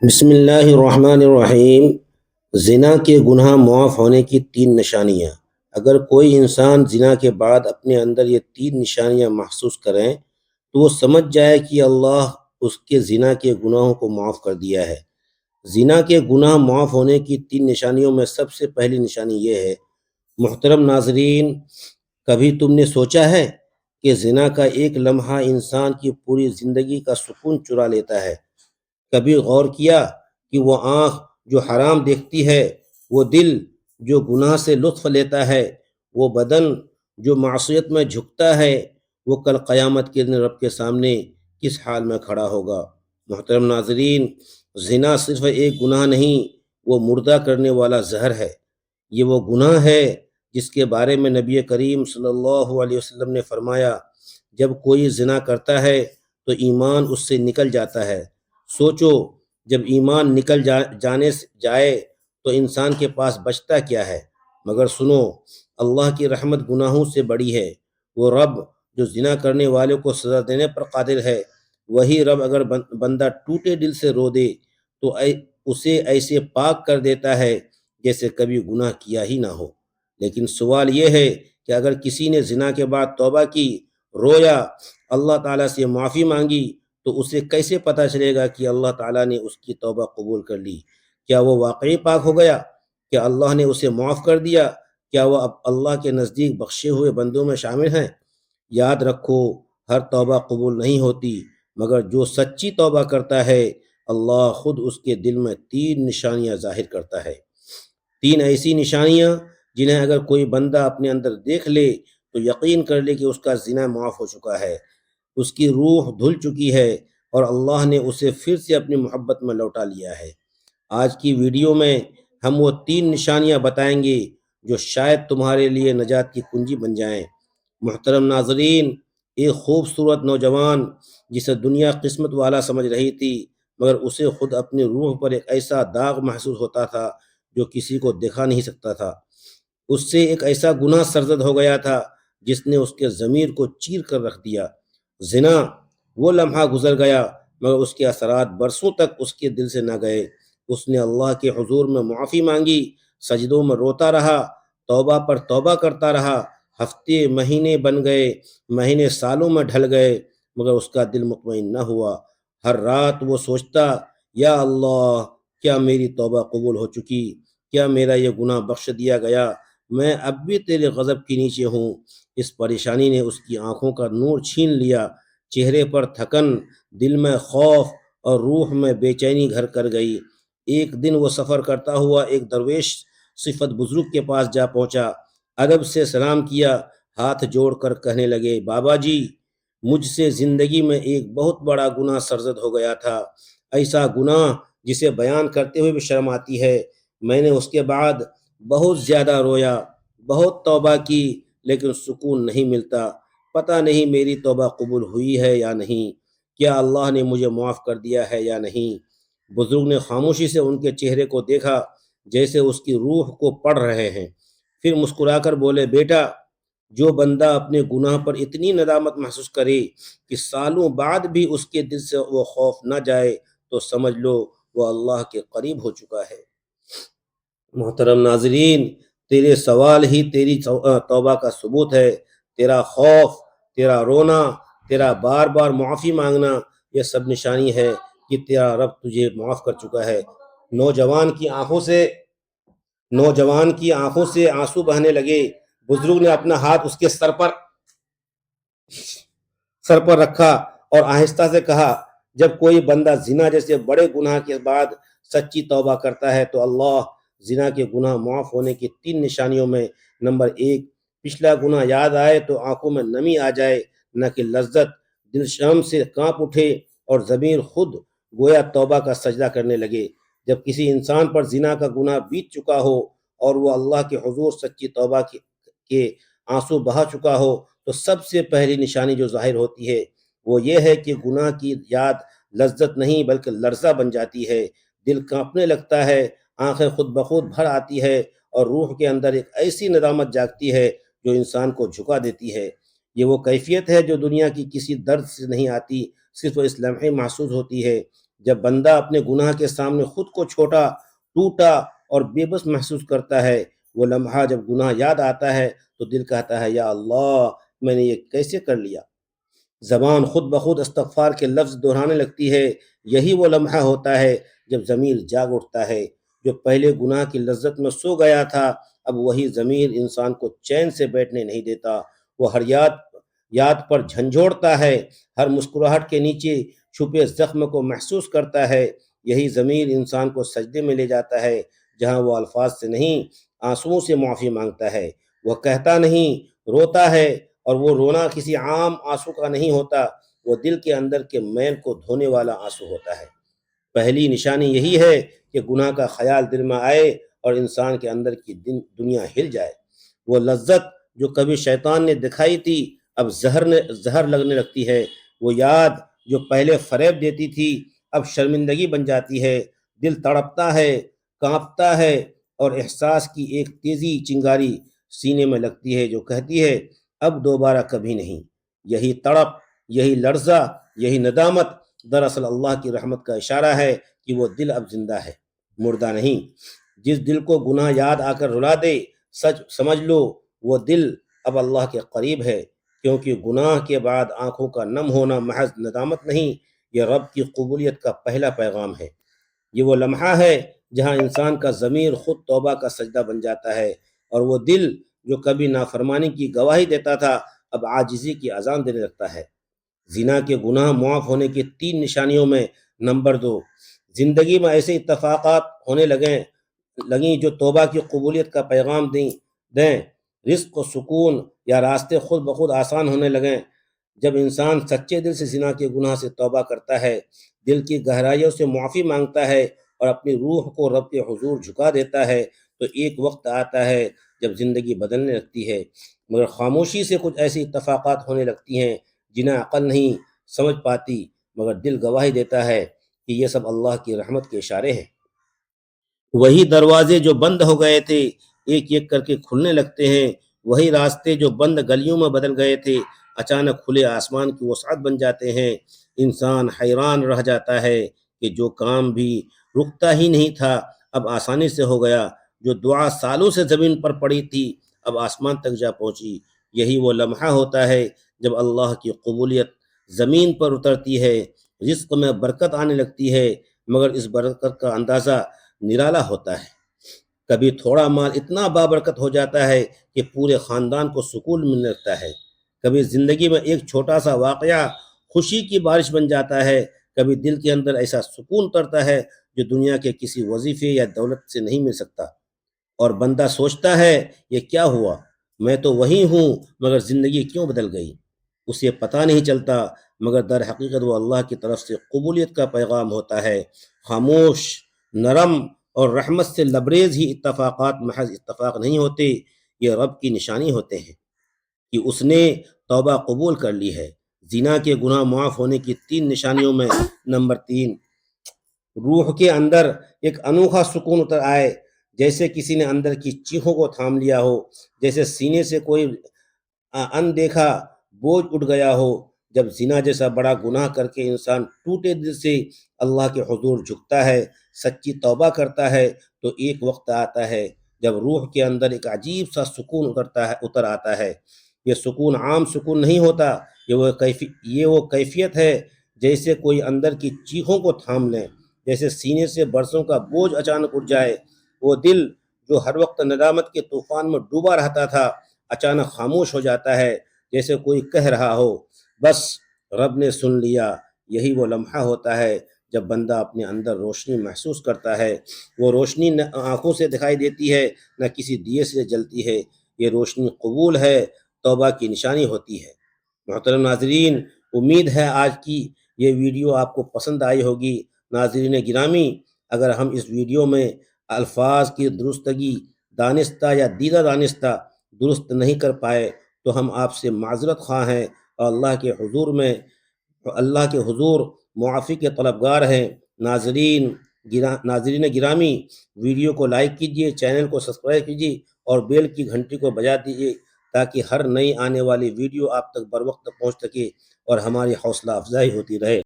بسم اللہ الرحمن الرحیم۔ زنا کے گناہ معاف ہونے کی 3 نشانیاں۔ اگر کوئی انسان زنا کے بعد اپنے اندر یہ 3 نشانیاں محسوس کریں تو وہ سمجھ جائے کہ اللہ اس کے زنا کے گناہوں کو معاف کر دیا ہے۔ زنا کے گناہ معاف ہونے کی 3 نشانیوں میں سب سے پہلی نشانی یہ ہے۔ محترم ناظرین، کبھی تم نے سوچا ہے کہ زنا کا ایک لمحہ انسان کی پوری زندگی کا سکون چرا لیتا ہے؟ کبھی غور کیا کہ وہ آنکھ جو حرام دیکھتی ہے، وہ دل جو گناہ سے لطف لیتا ہے، وہ بدن جو معصیت میں جھکتا ہے، وہ کل قیامت کے دن رب کے سامنے کس حال میں کھڑا ہوگا؟ محترم ناظرین، زنا صرف ایک گناہ نہیں، وہ مردہ کرنے والا زہر ہے۔ یہ وہ گناہ ہے جس کے بارے میں نبی کریم صلی اللہ علیہ وسلم نے فرمایا، جب کوئی زنا کرتا ہے تو ایمان اس سے نکل جاتا ہے۔ سوچو، جب ایمان نکل جائے تو انسان کے پاس بچتا کیا ہے؟ مگر سنو، اللہ کی رحمت گناہوں سے بڑی ہے۔ وہ رب جو زنا کرنے والے کو سزا دینے پر قادر ہے، وہی رب اگر بندہ ٹوٹے دل سے رو دے تو اسے ایسے پاک کر دیتا ہے جیسے کبھی گناہ کیا ہی نہ ہو۔ لیکن سوال یہ ہے کہ اگر کسی نے زنا کے بعد توبہ کی، رویا، اللہ تعالیٰ سے معافی مانگی، تو اسے کیسے پتہ چلے گا کہ اللہ تعالیٰ نے اس کی توبہ قبول کر لی؟ کیا وہ واقعی پاک ہو گیا؟ کیا اللہ نے اسے معاف کر دیا؟ کیا وہ اب اللہ کے نزدیک بخشے ہوئے بندوں میں شامل ہیں؟ یاد رکھو، ہر توبہ قبول نہیں ہوتی، مگر جو سچی توبہ کرتا ہے، اللہ خود اس کے دل میں 3 نشانیاں ظاہر کرتا ہے۔ 3 ایسی نشانیاں جنہیں اگر کوئی بندہ اپنے اندر دیکھ لے تو یقین کر لے کہ اس کا زنا معاف ہو چکا ہے، اس کی روح دھل چکی ہے اور اللہ نے اسے پھر سے اپنی محبت میں لوٹا لیا ہے۔ آج کی ویڈیو میں ہم وہ 3 نشانیاں بتائیں گے جو شاید تمہارے لیے نجات کی کنجی بن جائیں۔ محترم ناظرین، ایک خوبصورت نوجوان جسے دنیا قسمت والا سمجھ رہی تھی، مگر اسے خود اپنی روح پر ایک ایسا داغ محسوس ہوتا تھا جو کسی کو دکھا نہیں سکتا تھا۔ اس سے ایک ایسا گناہ سرزد ہو گیا تھا جس نے اس کے ضمیر کو چیر کر رکھ دیا۔ زنا وہ لمحہ گزر گیا، مگر اس کے اثرات برسوں تک اس کے دل سے نہ گئے۔ اس نے اللہ کے حضور میں معافی مانگی، سجدوں میں روتا رہا، توبہ پر توبہ کرتا رہا۔ ہفتے مہینے بن گئے، مہینے سالوں میں ڈھل گئے، مگر اس کا دل مطمئن نہ ہوا۔ ہر رات وہ سوچتا، یا اللہ، کیا میری توبہ قبول ہو چکی؟ کیا میرا یہ گناہ بخش دیا گیا؟ میں اب بھی تیرے غضب کے نیچے ہوں۔ اس پریشانی نے اس کی آنکھوں کا نور چھین لیا، چہرے پر تھکن، دل میں خوف اور روح میں بے چینی گھر کر گئی۔ ایک دن وہ سفر کرتا ہوا ایک درویش صفت بزرگ کے پاس جا پہنچا، ادب سے سلام کیا، ہاتھ جوڑ کر کہنے لگے، بابا جی، مجھ سے زندگی میں ایک بہت بڑا گناہ سرزد ہو گیا تھا، ایسا گناہ جسے بیان کرتے ہوئے بھی شرم آتی ہے۔ میں نے اس کے بعد بہت زیادہ رویا، بہت توبہ کی، لیکن سکون نہیں ملتا۔ پتہ نہیں میری توبہ قبول ہوئی ہے یا نہیں، کیا اللہ نے مجھے معاف کر دیا ہے یا نہیں۔ بزرگ نے خاموشی سے ان کے چہرے کو دیکھا جیسے اس کی روح کو پڑھ رہے ہیں، پھر مسکرا کر بولے، بیٹا، جو بندہ اپنے گناہ پر اتنی ندامت محسوس کرے کہ سالوں بعد بھی اس کے دل سے وہ خوف نہ جائے، تو سمجھ لو وہ اللہ کے قریب ہو چکا ہے۔ محترم ناظرین، تیرے سوال ہی تیری توبہ کا ثبوت ہے۔ تیرا خوف، تیرا رونا، تیرا بار بار معافی مانگنا، یہ سب نشانی ہے کہ تیرا رب تجھے معاف کر چکا ہے۔ نوجوان کی آنکھوں سے آنسو بہنے لگے۔ بزرگ نے اپنا ہاتھ اس کے سر پر رکھا اور آہستہ سے کہا، جب کوئی بندہ زنا جیسے بڑے گناہ کے بعد سچی توبہ کرتا ہے تو اللہ زنا کے گناہ معاف ہونے کی 3 نشانیوں میں نمبر 1، پچھلا گناہ یاد آئے تو آنکھوں میں نمی آ جائے، نہ کہ لذت، دل شرم سے کانپ اٹھے اور ضمیر خود گویا توبہ کا سجدہ کرنے لگے۔ جب کسی انسان پر زنا کا گناہ بیت چکا ہو اور وہ اللہ کے حضور سچی توبہ کے آنسو بہا چکا ہو، تو سب سے پہلی نشانی جو ظاہر ہوتی ہے وہ یہ ہے کہ گناہ کی یاد لذت نہیں بلکہ لرزہ بن جاتی ہے، دل کانپنے لگتا ہے، آنکھیں خود بخود بھر آتی ہے اور روح کے اندر ایک ایسی ندامت جاگتی ہے جو انسان کو جھکا دیتی ہے۔ یہ وہ کیفیت ہے جو دنیا کی کسی درد سے نہیں آتی، صرف اس لمحے محسوس ہوتی ہے جب بندہ اپنے گناہ کے سامنے خود کو چھوٹا، ٹوٹا اور بے بس محسوس کرتا ہے، وہ لمحہ جب گناہ یاد آتا ہے تو دل کہتا ہے یا اللہ میں نے یہ کیسے کر لیا۔ زبان خود بخود استغفار کے لفظ دہرانے لگتی ہے۔ یہی وہ لمحہ ہوتا ہے جب ضمیر جاگ اٹھتا ہے۔ جو پہلے گناہ کی لذت میں سو گیا تھا، اب وہی ضمیر انسان کو چین سے بیٹھنے نہیں دیتا۔ وہ ہر یاد پر جھنجھوڑتا ہے، ہر مسکراہٹ کے نیچے چھپے زخم کو محسوس کرتا ہے۔ یہی ضمیر انسان کو سجدے میں لے جاتا ہے، جہاں وہ الفاظ سے نہیں آنسوؤں سے معافی مانگتا ہے۔ وہ کہتا نہیں، روتا ہے، اور وہ رونا کسی عام آنسو کا نہیں ہوتا، وہ دل کے اندر کے میل کو دھونے والا آنسو ہوتا ہے۔ پہلی نشانی یہی ہے کہ گناہ کا خیال دل میں آئے اور انسان کے اندر کی دنیا ہل جائے۔ وہ لذت جو کبھی شیطان نے دکھائی تھی اب زہر لگنے لگتی ہے۔ وہ یاد جو پہلے فریب دیتی تھی اب شرمندگی بن جاتی ہے۔ دل تڑپتا ہے، کانپتا ہے، اور احساس کی ایک تیزی چنگاری سینے میں لگتی ہے جو کہتی ہے اب دوبارہ کبھی نہیں۔ یہی تڑپ، یہی لرزہ، یہی ندامت دراصل اللہ کی رحمت کا اشارہ ہے کہ وہ دل اب زندہ ہے، مردہ نہیں۔ جس دل کو گناہ یاد آ کر رلا دے، سمجھ لو وہ دل اب اللہ کے قریب ہے، کیونکہ گناہ کے بعد آنکھوں کا نم ہونا محض ندامت نہیں، یہ رب کی قبولیت کا پہلا پیغام ہے۔ یہ وہ لمحہ ہے جہاں انسان کا ضمیر خود توبہ کا سجدہ بن جاتا ہے، اور وہ دل جو کبھی نافرمانی کی گواہی دیتا تھا اب عاجزی کی اذان دینے لگتا ہے۔ زنا کے گناہ معاف ہونے کی 3 نشانیوں میں نمبر 2، زندگی میں ایسے اتفاقات ہونے لگیں جو توبہ کی قبولیت کا پیغام دیں۔ رزق و سکون یا راستے خود بخود آسان ہونے لگیں۔ جب انسان سچے دل سے زنا کے گناہ سے توبہ کرتا ہے، دل کی گہرائیوں سے معافی مانگتا ہے اور اپنی روح کو رب کے حضور جھکا دیتا ہے، تو ایک وقت آتا ہے جب زندگی بدلنے لگتی ہے، مگر خاموشی سے کچھ ایسی اتفاقات ہونے لگتی ہیں جنہیں عقل نہیں سمجھ پاتی، مگر دل گواہی دیتا ہے کہ یہ سب اللہ کی رحمت کے اشارے ہیں۔ وہی دروازے جو بند ہو گئے تھے ایک ایک کر کے کھلنے لگتے ہیں، وہی راستے جو بند گلیوں میں بدل گئے تھے اچانک کھلے آسمان کی وسعت بن جاتے ہیں۔ انسان حیران رہ جاتا ہے کہ جو کام بھی رکتا ہی نہیں تھا اب آسانی سے ہو گیا، جو دعا سالوں سے زمین پر پڑی تھی اب آسمان تک جا پہنچی۔ یہی وہ لمحہ ہوتا ہے جب اللہ کی قبولیت زمین پر اترتی ہے، رزق میں برکت آنے لگتی ہے، مگر اس برکت کا اندازہ نرالا ہوتا ہے۔ کبھی تھوڑا مال اتنا بابرکت ہو جاتا ہے کہ پورے خاندان کو سکون ملنے لگتا ہے، کبھی زندگی میں ایک چھوٹا سا واقعہ خوشی کی بارش بن جاتا ہے، کبھی دل کے اندر ایسا سکون اترتا ہے جو دنیا کے کسی وظیفے یا دولت سے نہیں مل سکتا، اور بندہ سوچتا ہے یہ کیا ہوا، میں تو وہی ہوں مگر زندگی کیوں بدل گئی۔ اسے پتہ نہیں چلتا، مگر در حقیقت وہ اللہ کی طرف سے قبولیت کا پیغام ہوتا ہے۔ خاموش، نرم اور رحمت سے لبریز ہی اتفاقات محض اتفاق نہیں ہوتے، یہ رب کی نشانی ہوتے ہیں کہ اس نے توبہ قبول کر لی ہے۔ زنا کے گناہ معاف ہونے کی 3 نشانیوں میں نمبر 3، روح کے اندر ایک انوکھا سکون اتر آئے، جیسے کسی نے اندر کی چیخوں کو تھام لیا ہو، جیسے سینے سے کوئی اندیکھا بوجھ اٹھ گیا ہو۔ جب زنا جیسا بڑا گناہ کر کے انسان ٹوٹے دل سے اللہ کے حضور جھکتا ہے، سچی توبہ کرتا ہے، تو ایک وقت آتا ہے جب روح کے اندر ایک عجیب سا سکون اتر آتا ہے۔ یہ سکون عام سکون نہیں ہوتا، یہ وہ کیفیت ہے جیسے کوئی اندر کی چیخوں کو تھام لیں، جیسے سینے سے برسوں کا بوجھ اچانک اٹھ جائے۔ وہ دل جو ہر وقت ندامت کے طوفان میں ڈوبا رہتا تھا اچانک خاموش ہو جاتا ہے، جیسے کوئی کہہ رہا ہو بس رب نے سن لیا۔ یہی وہ لمحہ ہوتا ہے جب بندہ اپنے اندر روشنی محسوس کرتا ہے۔ وہ روشنی نہ آنکھوں سے دکھائی دیتی ہے نہ کسی دیے سے جلتی ہے، یہ روشنی قبول ہے، توبہ کی نشانی ہوتی ہے۔ محترم ناظرین، امید ہے آج کی یہ ویڈیو آپ کو پسند آئی ہوگی۔ ناظرین گرامی، اگر ہم اس ویڈیو میں الفاظ کی درستگی دانستہ یا دیدہ دانستہ درست نہیں کر پائے تو ہم آپ سے معذرت خواہ ہیں، اور اللہ کے حضور معافی کے طلبگار ہیں۔ ناظرین گرامی، ویڈیو کو لائک کیجیے، چینل کو سبسکرائب کیجیے اور بیل کی گھنٹی کو بجا دیجیے تاکہ ہر نئی آنے والی ویڈیو آپ تک بر وقت پہنچ سکے اور ہماری حوصلہ افزائی ہوتی رہے۔